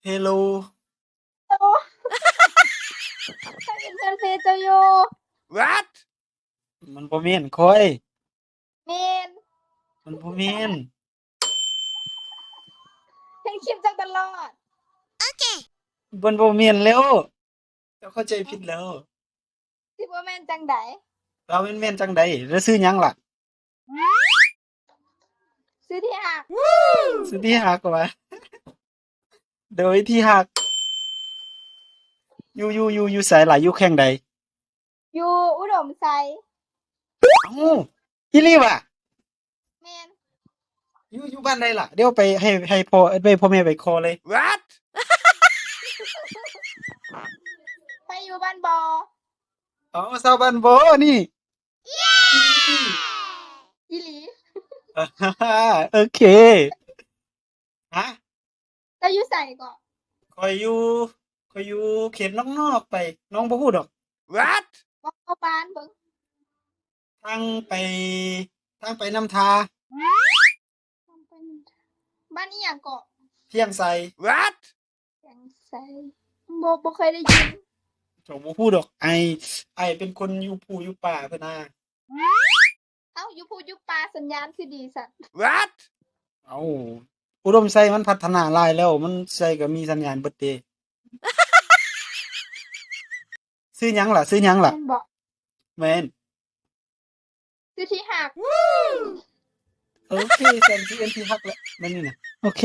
Hello โอ้ใครเป็นเพื่อนเฟซเจ้าอยู่ What? มันบ่แม่นข้อย เมน มันบ่แม่น เห็นคลิปจังตลอด มันบ่แม่นแล้วเจ้าเข้าใจผิดแล้ว สิบ่แม่นจังได เราแม่นๆจังใดแล้วซื้อหยังล่ะ ซื้อที่หัก ซื้อที่ฮักว่าโดยที่ฮักอยู่ไสล่ะอยู่แข้งใด อยู่อุดมไซ เอ้าอีหลีว่ะ เมน อยู่บ้านใดล่ะ เดี๋ยวไปให้พ่อไปพ่อแม่ไปขอเลย What? ไปอยู่บ้านบอ อ๋อชาวบ้านบ่นี่ อีหลี โอเคฮะ เจ้าอยู่ไสก่อน ข้อยอยู่เขตนอกๆไป น้องบ่ฮู้ดอก What? บ่เข้าบ้านเบิ่ง ทางไปน้ำทา บ้านอีหยังก่อน เที่ยงไส What? ยังไสบ่เคยได้ยิน เจ้าบ่ฮู้ดอกไอเป็นคนอยู่ภูอยู่ป่าเพิ่นน่ะ เอ้าอยู่พูอยู่ปลาสัญญาณคือดีสัตว์ What? เอ้าอุดมไสมันพัฒนาหลายแล้ว มันใช้ก็มีสัญญาณเบิดเดะ ซื้อหยังล่ะ แม่นบ่ แม่น ซื้อที่หัก โอเคแซนที่ที่ฮักแล้วนั่นนี่น่ะโอเค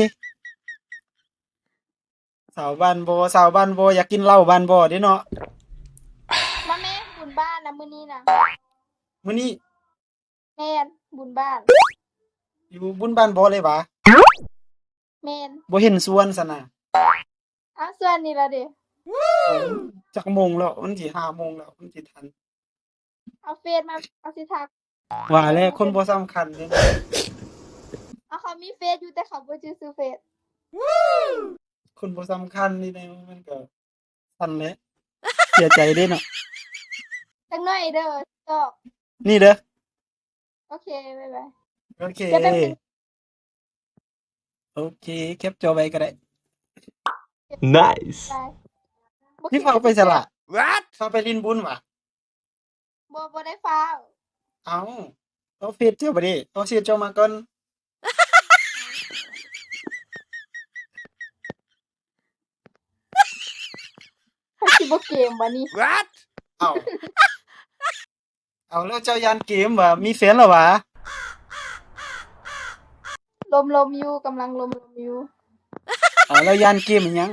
สาวบ้านบ่อยากกินเหล้าบ้านบ่เด้เนาะ มาแม่บุญบ้านนะมื้อนี้นะ มื้อนี้ แม่นบุญบ้าน อยู่บุญบ้านบ่เลยหวะ แม่น บ่เห็นสวนซั่นน่ะ อ้าวส่วนนี้ล่ะเด้ จักโมงแล้วมันสิ5โมงแล้วมันสิทัน เอาเฟซมาเอาสิทัก ว่าแล้วคนบ่สำคัญเด้ เอาเขามีเฟซอยู่แต่เขาบ่ชื่อซื้อเฟซ คนบ่สำคัญนี่แหละมันก็ทันแหละเสียใจเด้เนาะ จักหน่อยเด้อตอบ นี่เด้อ โอเคบ๊ายบาย โอเค จะเป็น โอเคแคปจอไว้ก็ได้ Nice. บายบ่ พี่ คิด เฝ้าไปซะล่ะ What? เฝ้าไปลินบุญว่ะ บ่ได้ฟ้าว เอ้าเอาเฟซเจ้าบ่ดิเอาเสียเจ้ามาก่อน เขาสิบ่เกมบ่นี่ What? เอ้าเอาแล้วเจ้ายานเกมว่ะมีแฟนแล้ววะ ลมๆอยู่กำลังลมอยู่ เอาแล้วยานเกมอีหยัง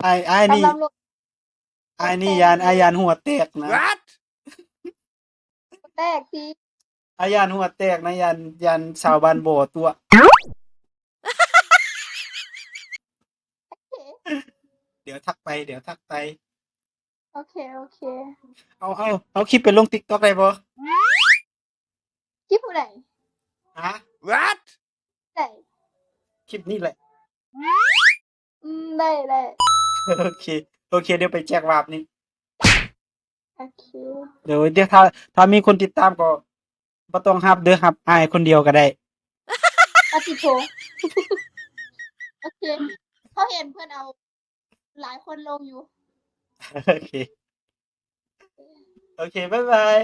อ้ายนี่ กำลังลม อ้ายนี่ยานหัวแตกนะ What? แตกที อ้ายยานหัวแตกนะยานชาวบ้านบ่ตัว เดี๋ยวทักไป โอเค เอาคลิปไปลง TikTok ได้บ่ คิดผู้ใด ฮะ What? ได้ คลิปนี้แหละ ได้ โอเค เดี๋ยวไปแจกวาบนี่ โอเค เดี๋ยวถ้ามีคนติดตามก็บ่ต้องรับเด้อครับอ้ายคนเดียวก็ได้ อาติโท โอเคเขาเห็นเพื่อนเอาหลายคนลงอยู่ โอเค บ๊ายบาย